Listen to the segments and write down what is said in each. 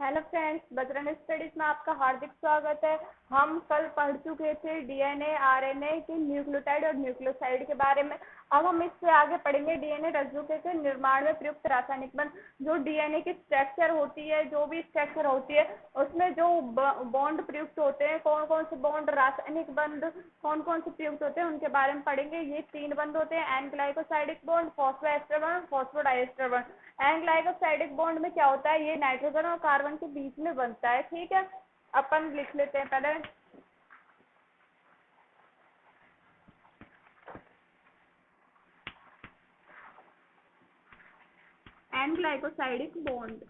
Hello friends, Bajrang studies में आपका हार्दिक स्वागत है। हम कल पढ़ चुके थे डीएनए आरएनए के न्यूक्लियोटाइड और न्यूक्लियोसाइड के बारे में। अब हम इससे आगे पढ़ेंगे डीएनए रज्जु के निर्माण में प्रयुक्त रासायनिक बंध। जो डीएनए की स्ट्रक्चर होती है, जो भी स्ट्रक्चर होती है, उसमें जो बॉन्ड प्रयुक्त होते हैं, कौन कौन से बॉन्ड रासायनिक बंध कौन कौन से प्रयुक्त होते हैं, उनके बारे में पढ़ेंगे। ये 3 बंध होते हैं: N glycosidic bond, phosphoester bond, phosphodiester bond. N glycosidic bond में क्या होता है? ये नाइट्रोजन और कार्बन के बीच में बनता है। ठीक है, अपन लिख लेते हैं पहले। एन ग्लाइकोसाइडिक बॉन्ड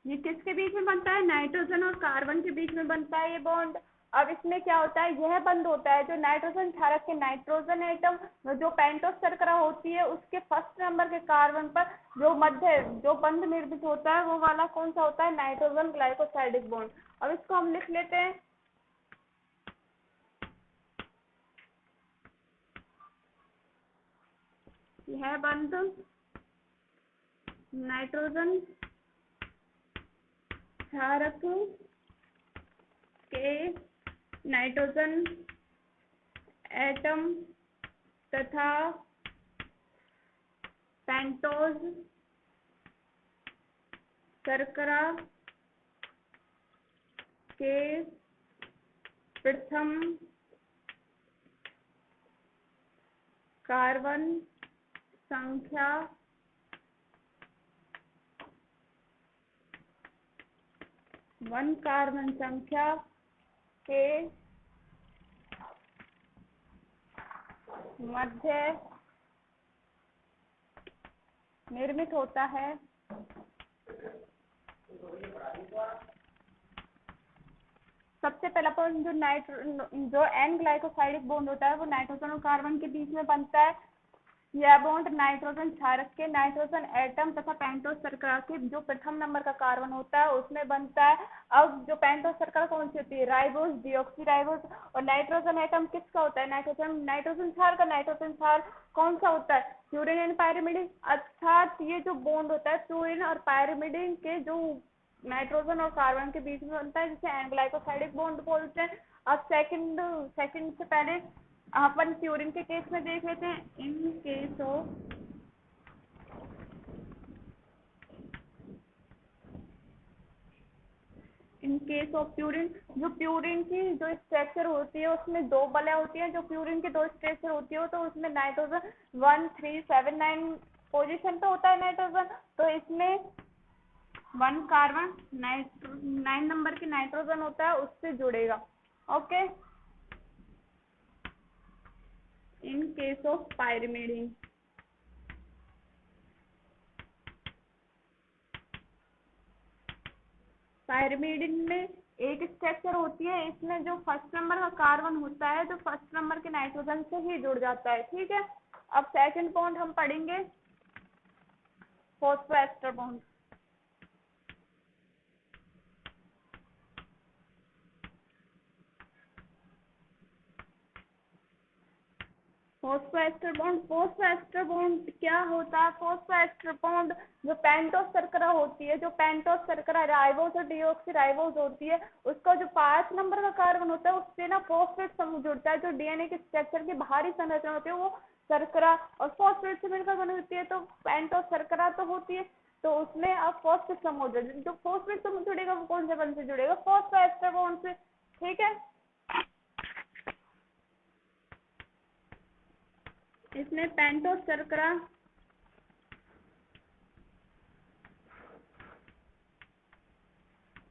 ये किसके बीच में बनता है? नाइट्रोजन और कार्बन के बीच में बनता है ये बॉन्ड। अब इसमें क्या होता है? यह बंध होता है जो नाइट्रोजन क्षारक के नाइट्रोजन एटम जो पेंटोस शर्करा होती है उसके फर्स्ट नंबर के कार्बन पर जो बंध निर्मित होता है वो वाला कौन सा होता है? Nitrogen glycosidic bond. अब इसको हम लिख लेते हैं। यह बंध नाइट्रोजन क्षारक के नाइट्रोजन एटम तथा पेंटोज शर्करा के प्रथम कार्बन संख्या वन कार्बन संख्या के मध्य निर्मित होता है। सबसे पहला पॉइंट, जो एन ग्लाइकोसाइडिक बॉन्ड होता है वो नाइट्रोजन और कार्बन के बीच में बनता है। यह बॉन्ड नाइट्रोजन क्षारक के नाइट्रोजन एटम तथा पेंटोस शर्करा के जो प्रथम नंबर का कार्बन होता है उसमें बनता है। अब जो पेंटोस शर्करा कौन सी होती है? Ribose, deoxyribose. और नाइट्रोजन एटम किसका होता है? नाइट्रोजन क्षार का। नाइट्रोजन क्षार कौन सा होता है? Purine and pyrimidine. अर्थात ये जो बॉन्ड होता है फ्यूरिन और पायरिमिडिन के जो नाइट्रोजन और कार्बन के बीच में बनता है, जिसे एन ग्लाइकोसाइडिक बॉन्ड बोलते हैं। अब सेकंड से पहले अपन फ्यूरिन के केस में देख लेते हैं। इन केस ऑफ प्यूरिन, जो प्यूरिन की जो स्ट्रक्चर होती है उसमें 2 बलें होती हैं। जो प्यूरिन की 2 स्ट्रक्चर होती है तो उसमें नाइट्रोजन 1 3 7 9 पोजीशन पे होता है नाइट्रोजन। तो इसमें 1 कार्बन 9 नंबर की नाइट्रोजन होता है, उससे जुड़ेगा। Okay, in case of pyrimidine. Pyrimidine में एक स्ट्रक्चर होती है, इसमें जो फर्स्ट नंबर का कार्बन होता है जो फर्स्ट नंबर के नाइट्रोजन से ही जुड़ जाता है। ठीक है, अब सेकंड बॉन्ड हम पढ़ेंगे, फॉस्फोएस्टर बॉन्ड। फॉस्फोएस्टर बॉन्ड क्या होता है? फॉस्फोएस्टर बॉन्ड जो पेंटोस शर्करा होती है, जो पेंटोस शर्करा राइबोस और डीऑक्सीराइबोस होती है, उसका जो 5 नंबर का कार्बन होता है उससे ना फॉस्फेट समूह जुड़ता है। जो डीएनए के स्ट्रक्चर की बाहरी संरचना होती है वो शर्करा और फॉस्फेट से मिलकर बनी होती है। तो पेंटोस शर्करा तो होती है, तो उसमें अब फॉस्फेट समूह जुड़ेगा। जो फॉस्फेट समूह जुड़ेगा वो कौन से बंध से जुड़ेगा? फॉस्फोएस्टर बॉन्ड से। ठीक है, इसमें पेंटोस शर्करा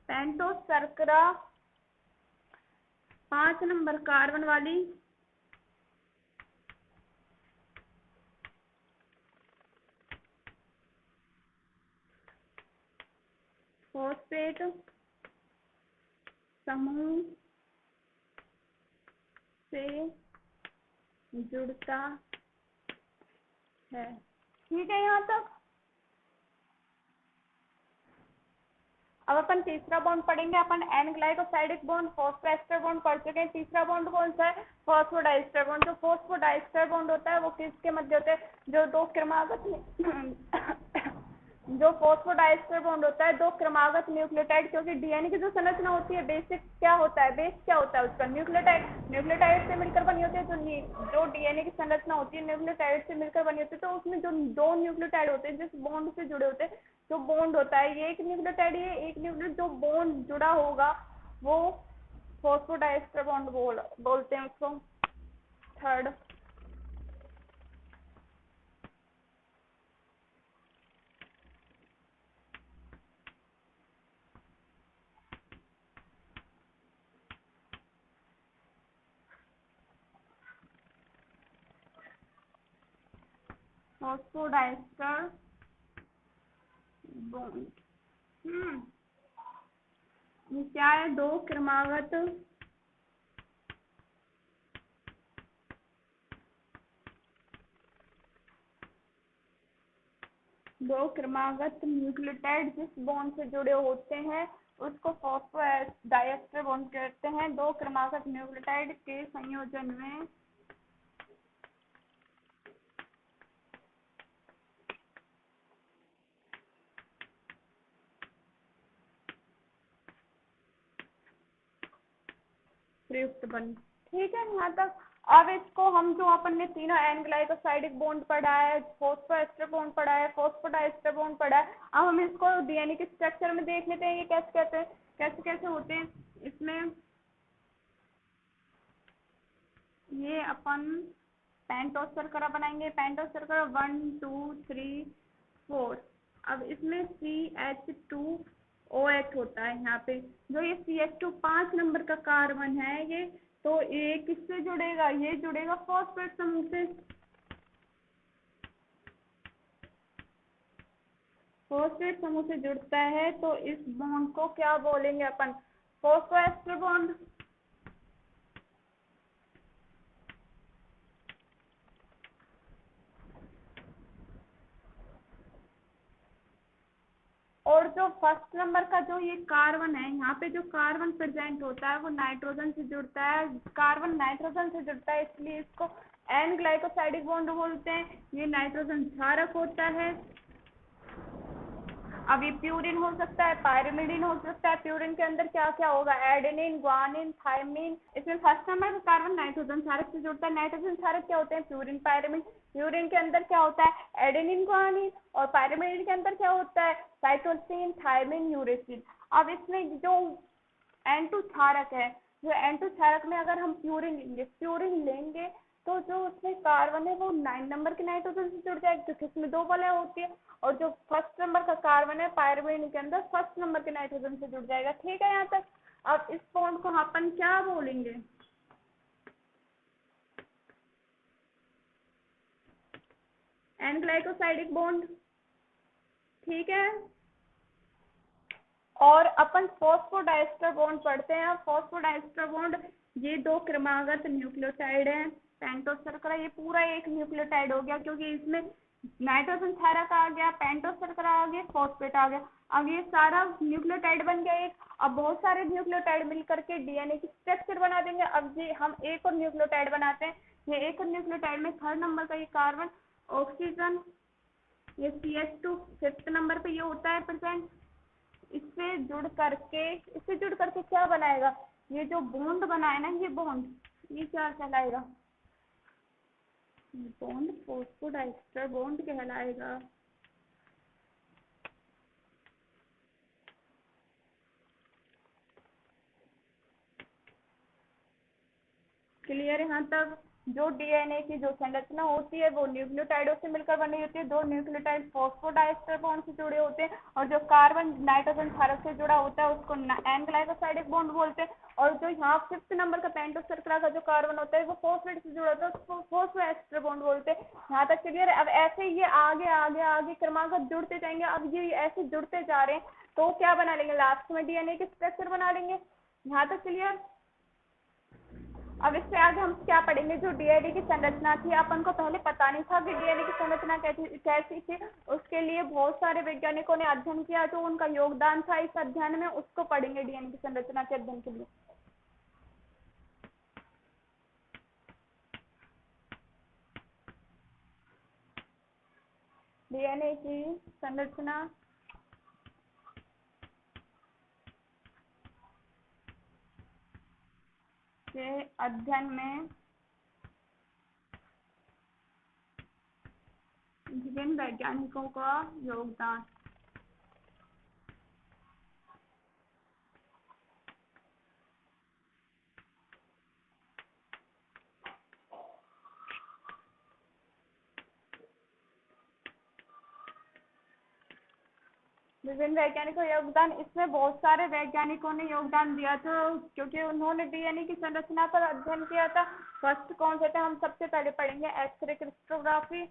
पेंटोस शर्करा 5 नंबर कार्बन वाली फॉस्फेट समूह से जुड़ता है। ठीक है, यहाँ तक। अब अपन तीसरा बॉन्ड पढ़ेंगे। अपन N glycosidic bond, phosphoester bond पढ़ चुके हैं। तीसरा बॉन्ड कौन सा है? Phosphodiester bond. जो फॉस्फोडाइस्टर बॉन्ड होता है वो किसके मध्य होता है? जो दो क्रमागत जो फॉस्फोडाइस्टर बॉन्ड होता है दो क्रमागत न्यूक्लियोटाइड, क्योंकि डीएनए की जो संरचना होती है बेसिक क्या होता है, बेस क्या होता है उसका? न्यूक्लियोटाइड। न्यूक्लियोटाइड से मिलकर बनी होती है। जो डीएनए की संरचना होती है न्यूक्लियोटाइड से मिलकर बनी होती है। तो उसमें जो दो न्यूक्लियोटाइड होते हैं जिस बॉन्ड से जुड़े होते हैं, जो बॉन्ड होता है ये एक न्यूक्लियोटाइड, ये एक न्यूक्लियोटाइड, जो बॉन्ड जुड़ा होगा वो फॉस्फोडाइस्टर बॉन्ड बोलते हैं उसको। थर्ड, फॉस्फोडाइस्टर बॉन्ड ये क्या है? दो क्रमागत न्यूक्लियोटाइड जिस बॉन्ड से जुड़े होते हैं उसको फॉस्फोडाइस्टर बॉन्ड कहते हैं। दो क्रमागत न्यूक्लियोटाइड के संयोजन में प्रयुक्त बन। ठीक है यहाँ तक। अब इसको हम जो अपन ने तीनों एन ग्लाइकोसाइडिक बॉन्ड पढ़ा है, फॉस्फोएस्टर बॉन्ड पढ़ा है, फॉस्फोडाइस्टर बॉन्ड पढ़ा है, अब हम इसको डीएनए के स्ट्रक्चर में देख लेते हैं ये कैसे कहते हैं, कैसे कैसे होते हैं। इसमें ये अपन पेंटोस शर्करा बनाएंगे। पेंटोस शर्करा 1 2 3 4। अब इसमें CH2OH होता है यहाँ पे। जो ये CH2 5 नंबर का कार्बन है ये, तो ये किससे जुड़ेगा? ये जुड़ेगा फॉस्फेट समूह से। फॉस्फेट समूह से जुड़ता है तो इस बॉन्ड को क्या बोलेंगे अपन? Phosphoester bond. और जो फर्स्ट नंबर का जो ये कार्बन है, यहाँ पे जो कार्बन प्रेजेंट होता है वो नाइट्रोजन से जुड़ता है। कार्बन नाइट्रोजन से जुड़ता है इसलिए इसको एन ग्लाइकोसाइडिक बॉन्ड बोलते हैं। ये नाइट्रोजन क्षारक होता है। अब ये प्यूरिन हो सकता है, पायरिमिडीन हो सकता है। प्यूरिन के अंदर क्या क्या होगा? Adenine, guanine, thymine. इसमें फर्स्ट नंबर का कार्बन नाइट्रोजन क्षारक से जुड़ता है। नाइट्रोजन क्षारक क्या होते हैं? प्यूरिन, पायरिमिड। प्यूरिन के अंदर क्या होता है? Adenine, guanine. और पायरिमिडीन के अंदर क्या होता है? Cytosine, thymine, uracil. अब इसमें जो N2 क्षारक है, जो N2 क्षारक में अगर हम प्यूरिन लेंगे तो जो उसमें कार्बन है वो 9 नंबर के नाइट्रोजन से जुड़ जाएगा क्योंकि इसमें दो बलय होती है। और जो फर्स्ट नंबर का कार्बन है पायरिमिडीन के अंदर फर्स्ट नंबर के नाइट्रोजन से जुड़ जाएगा। ठीक है यहाँ तक। अब इस बॉन्ड को अपन क्या बोलेंगे? N glycosidic bond. ठीक है। और अपन फॉस्फोडाइस्टर बॉन्ड पढ़ते हैं। फॉस्फोडाइस्टर बॉन्ड ये दो क्रमागत न्यूक्लियोटाइड है। पेंटोस शर्करा ये पूरा एक न्यूक्लियोटाइड हो गया क्योंकि इसमें नाइट्रोजन क्षारक आ गया, पेंटोस शर्करा आ गया, फॉस्फेट आ गया। अब ये सारा न्यूक्लियोटाइड बन गया एक। अब बहुत सारे न्यूक्लियोटाइड मिलकर के डीएनए की स्ट्रक्चर बना देंगे। अब ये हम एक और न्यूक्लियोटाइड बनाते हैं। ये एक और न्यूक्लियोटाइड में थर्ड नंबर का ये कार्बन, ऑक्सीजन, ये CH2 फिफ्थ नंबर पे ये होता है प्रेजेंट। इससे जुड़ करके क्या बनाएगा? ये जो बॉन्ड बनाए ना, ये बॉन्ड ये क्या कहलाएगा? बॉन्ड फॉस्फोडाइस्टर बॉन्ड कहलाएगा। क्लियर यहाँ तक? जो डीएनए की जो संरचना होती है वो न्यूक्लियोटाइडों से मिलकर बनी होती है। दो न्यूक्लियोटाइड फॉस्फोडाइस्टर बॉन्ड से जुड़े होते हैं और जो कार्बन नाइट्रोजन क्षारक से जुड़ा होता है उसको एन ग्लाइकोसाइडिक बॉन्ड बोलते हैं। और जो यहाँ फिफ्थ नंबर का पेंटोस शर्करा का जो कार्बन होता है वो फॉस्फेट से जुड़ा होता है उसको फॉस्फोएस्टर बॉन्ड बोलते हैं। यहाँ तक क्लियर है? अब ऐसे ये आगे आगे आगे क्रमागत जुड़ते जाएंगे। अब ये ऐसे जुड़ते जा रहे हैं तो क्या बना लेंगे? लास्ट में डीएनए के स्ट्रक्चर बना लेंगे। यहाँ तक क्लियर? अब इससे आगे हम क्या पढ़ेंगे? पढ़ेंगे जो डीएनए की संरचना थी। अपन को पहले पता नहीं था कि डीएनए की संरचना कैसी थी। उसके लिए बहुत सारे वैज्ञानिकों ने अध्ययन किया, जो उनका योगदान था इस अध्ययन में, उसको पढ़ेंगे डीएनए की संरचना के अध्ययन के लिए। डीएनए की संरचना के अध्ययन में विभिन्न वैज्ञानिकों का योगदान। विभिन्न वैज्ञानिकों का योगदान, इसमें बहुत सारे वैज्ञानिकों ने योगदान दिया था, क्योंकि उन्होंने डीएनए की संरचना पर अध्ययन किया था। फर्स्ट कौन से थे, हम सबसे पहले पढ़ेंगे एक्सरे क्रिस्टोग्राफी।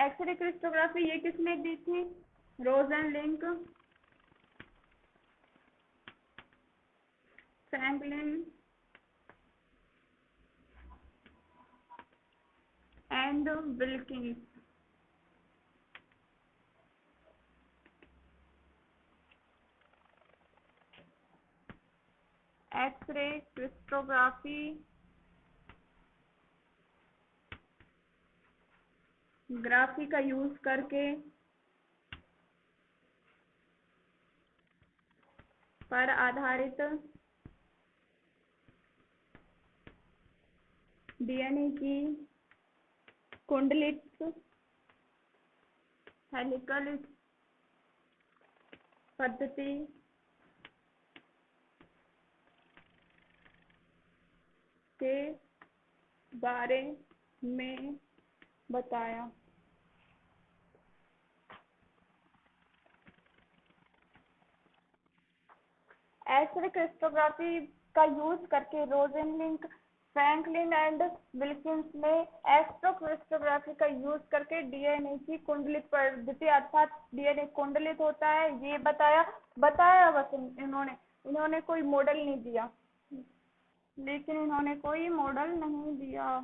एक्सरे क्रिस्टोग्राफी ये किसने दी थी? Rosalind, Franklin and Wilkins. X ray crystallography graphy का यूज करके पर आधारित डीएनए की कुंडलित हेलिकल पद्धति के बारे में बताया। एक्सरे क्रिस्टोग्राफी का यूज करके रोज़नलिंक, फ्रैंकलिन एंड विल्किंस ने एक्सरे क्रिस्टोग्राफी का यूज करके डीएनए की कुंडलित पद्धति, अर्थात डीएनए कुंडलित होता है, ये बताया बस इन्होंने कोई मॉडल नहीं दिया, लेकिन इन्होंने कोई मॉडल नहीं दिया।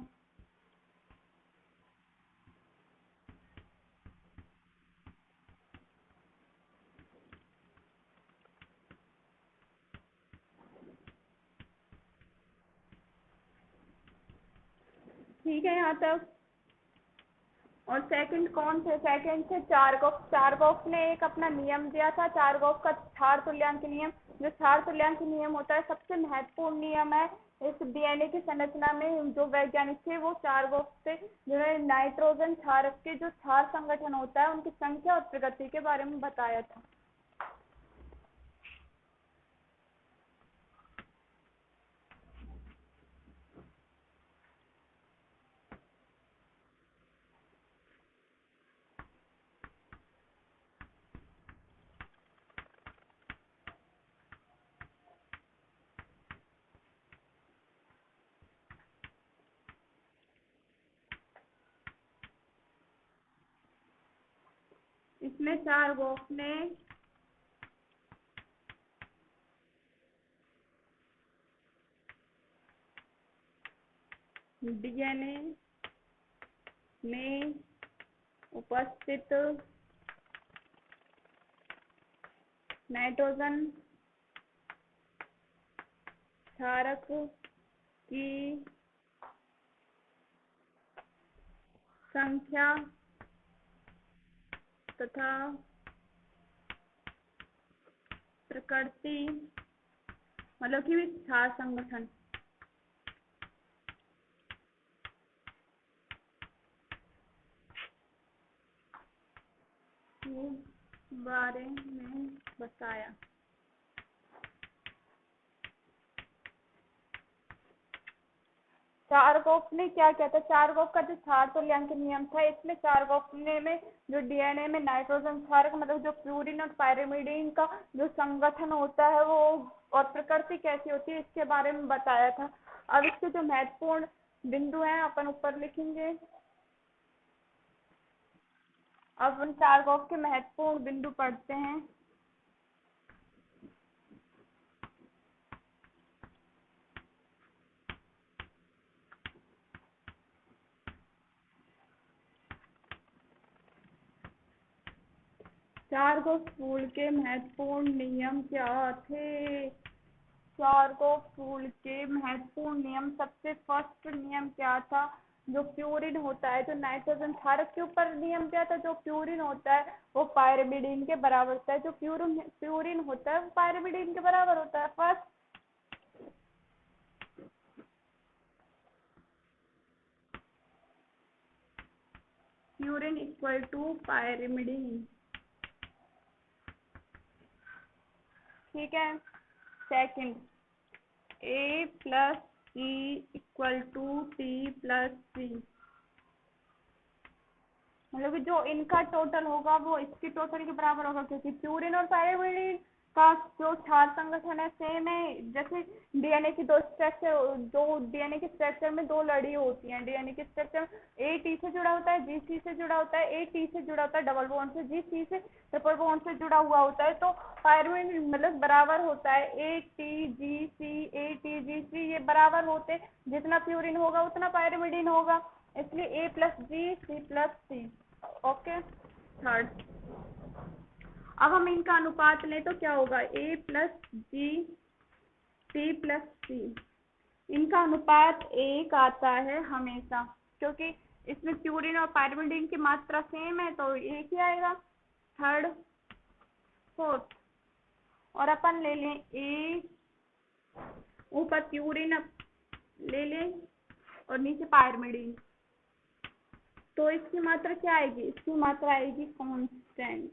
ठीक है यहाँ तक। और सेकंड कौन थे? सेकंड थे चारगॉफ। चारगॉफ ने एक अपना नियम दिया था, चारगॉफ का क्षार तुल्यांक नियम। जो क्षार तुल्यांक नियम होता है, सबसे महत्वपूर्ण नियम है इस डीएनए की संरचना में। जो वैज्ञानिक थे वो चारगॉफ थे, जिन्होंने नाइट्रोजन क्षारक के जो क्षार संगठन होता है उनकी संख्या और प्रगति के बारे में बताया था। इसमें चारगॉफ ने डीएनए में उपस्थित नाइट्रोजन क्षारक की संख्या तथा प्रकृति, मतलब कि क्षार संगठन के बारे में बताया। चारगॉफ ने क्या किया था? चारगॉफ का जो क्षार तुल्यांक नियम था, इसमें चारगॉफ ने में जो डीएनए में नाइट्रोजन क्षारक, मतलब जो प्यूरिन और पायरिमिडीन का जो संगठन होता है वो और प्रकृति कैसी होती है, इसके बारे में बताया था। अब इसके जो महत्वपूर्ण बिंदु हैं अपन ऊपर लिखेंगे। अब उन चार्गोफ के महत्वपूर्ण बिंदु पढ़ते हैं। चार्गोफ रूल के महत्वपूर्ण नियम क्या थे? चार्गोफ रूल के महत्वपूर्ण नियम, सबसे फर्स्ट नियम क्या था? जो प्यूरिन होता है, जो नाइट्रोजन क्षारक के ऊपर नियम क्या था? जो प्यूरिन होता है वो पायरिमिडीन के बराबर होता है। जो प्यूरिन होता है वो पायरिमिडीन के बराबर होता है। First, purine equal to pyrimidine, ठीक है। Second, A plus E equal to T plus C, मतलब कि जो इनका टोटल होगा वो इसके टोटल के बराबर होगा, क्योंकि प्यूरिन और पायरिमिडीन का जो क्षार संगठन है सेम है। जैसे डीएनए की दो स्ट्रक्चर, जो डीएनए के स्ट्रक्चर में दो लड़ी होती हैं। डीएनए के स्ट्रक्चर ए टी से जुड़ा होता है, जी सी से जुड़ा होता है, ए टी से जुड़ा होता है डबल बॉन्ड से, जी सी से ट्रिपल बॉन्ड से जुड़ा हुआ होता है। तो पायरिमिडीन मतलब बराबर होता है A T G C, A T G सी, ये बराबर होते, जितना प्यूरिन होगा उतना पायरिमिडीन होगा, इसलिए ए प्लस जी सी प्लस सी। ओके। थर्ड, अब हम इनका अनुपात लें तो क्या होगा? ए प्लस जी टी प्लस सी, इनका अनुपात 1 आता है हमेशा, क्योंकि इसमें प्यूरिन और पायरिमिडीन की मात्रा सेम है तो 1 ही आएगा। थर्ड, फोर्थ, और अपन ले लें ए, ऊपर प्यूरिन ले लें और नीचे पायरिमिडीन, तो इसकी मात्रा क्या आएगी? इसकी मात्रा आएगी कांस्टेंट।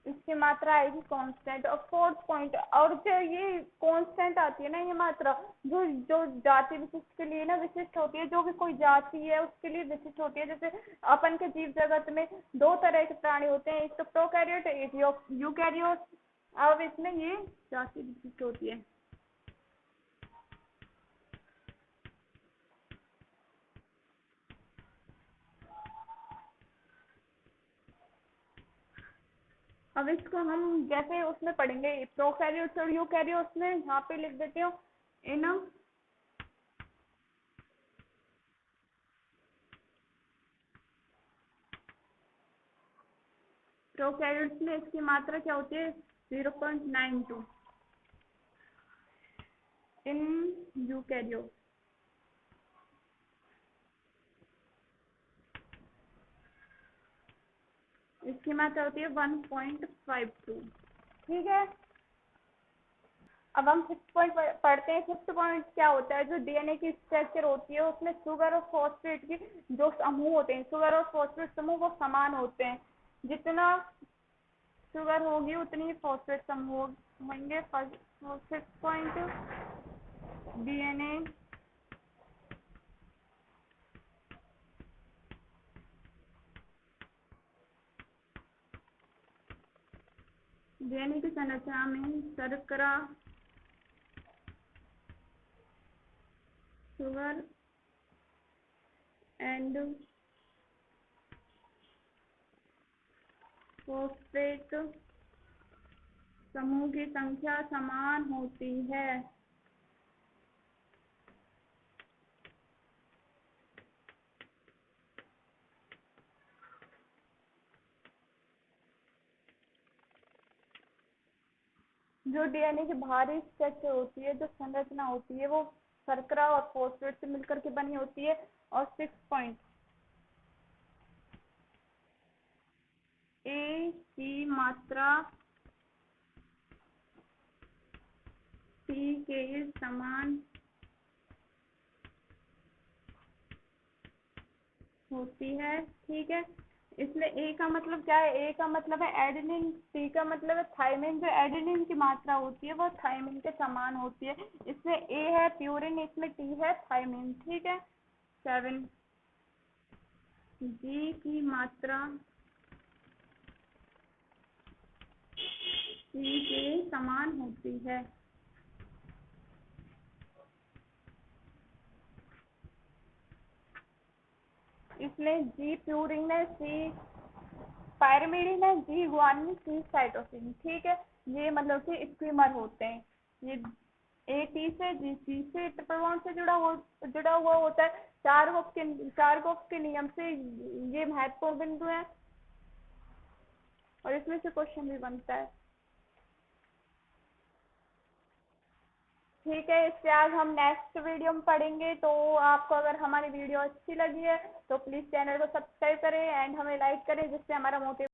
इसकी मात्रा आएगी कांस्टेंट। और फोर्थ पॉइंट, और जो ये कांस्टेंट आती है ना, ये मात्रा जो जो जाति विशिष्ट के लिए ना विशिष्ट होती है, जो भी कोई जाति है उसके लिए विशिष्ट होती है। जैसे अपन के जीव जगत में दो तरह के प्राणी होते हैं, एक तो प्रोकैरियोट, एक यूकैरियोट। अब इसमें ये जाति विशिष्ट होती है। अब इसको हम जैसे उसमें पढ़ेंगे प्रोकैरियोट्स और यूकैरियोट्स में, यहाँ पे लिख देती हूँ इन प्रोकैरियोट्स में इसकी मात्रा क्या होती है? 0.92। इन यूकैरियोट इसकी मात्रा होती है 1.52, ठीक है। अब हम 5th पॉइंट पढ़ते हैं। 5th पॉइंट क्या होता है? जो डीएनए की स्ट्रक्चर होती है उसमें शुगर और फॉस्फेट की जो समूह होते हैं, शुगर और फॉस्फेट समूह वो समान होते हैं। जितना शुगर होगी उतनी ही फॉस्फेट समूह होंगे। 5th पॉइंट, डीएनए डीएनए की संरचना में शर्करा, शुगर एंड फॉस्फेट समूह की संख्या समान होती है। जो डीएनए की बाहरी स्ट्रक्चर होती है, जो संरचना होती है, वो शर्करा और फॉस्फेट से मिलकर के बनी होती है। और 6 पॉइंट, ए की मात्रा टी के समान होती है, ठीक है। इसमें ए का मतलब क्या है? ए का मतलब है एडेनिन, टी का मतलब है थायमिन। जो एडेनिन की मात्रा होती है वो थायमिन के समान होती है। इसमें ए है प्यूरिन, इसमें टी है थायमिन, ठीक है। 7, जी की मात्रा सी के समान होती है। इसमें जी प्यूरिन है, सी पायरिमिडीन है, जी गुआनिन, सी साइटोसिन। ठीक है, ये मतलब कि स्क्वीमर होते हैं। ये ए टी से जी सी से ट्रिपल बॉन्ड से जुड़ा हुआ होता है। चारगोफ के नियम से ये महत्वपूर्ण बिंदु है और इसमें से क्वेश्चन भी बनता है। ठीक है, इससे आज हम नेक्स्ट वीडियो में पढ़ेंगे। तो आपको अगर हमारी वीडियो अच्छी लगी है तो प्लीज़ चैनल को सब्सक्राइब करें एंड हमें लाइक करें, जिससे हमारा मोटिव